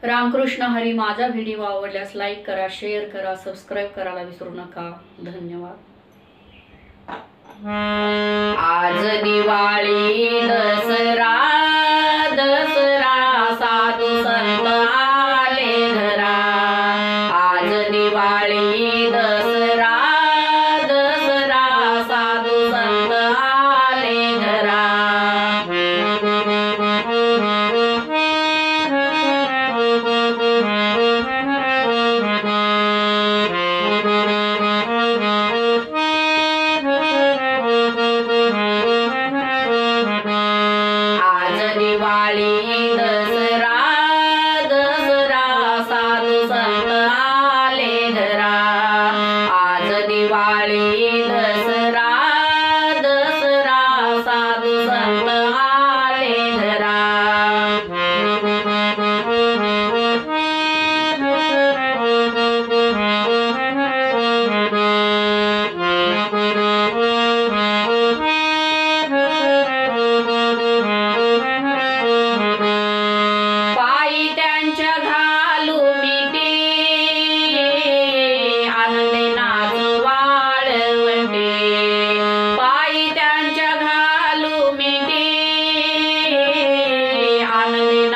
रामकृष्ण हरी. माझा व्हिडिओ आवडल्यास लाईक करा, शेअर करा, सबस्क्राईब करायला विसरू नका. धन्यवाद. आज दिवाळी दसरा दसरा साधू संत आले घरा. आज दिवाळी दसरा दसरा साधू संत आले घरा. दिवाळी दसरा दसरा साधू संत आले घरा. आज दिवाळी दसरा दसरा साधू संत आले घरा. आनंदी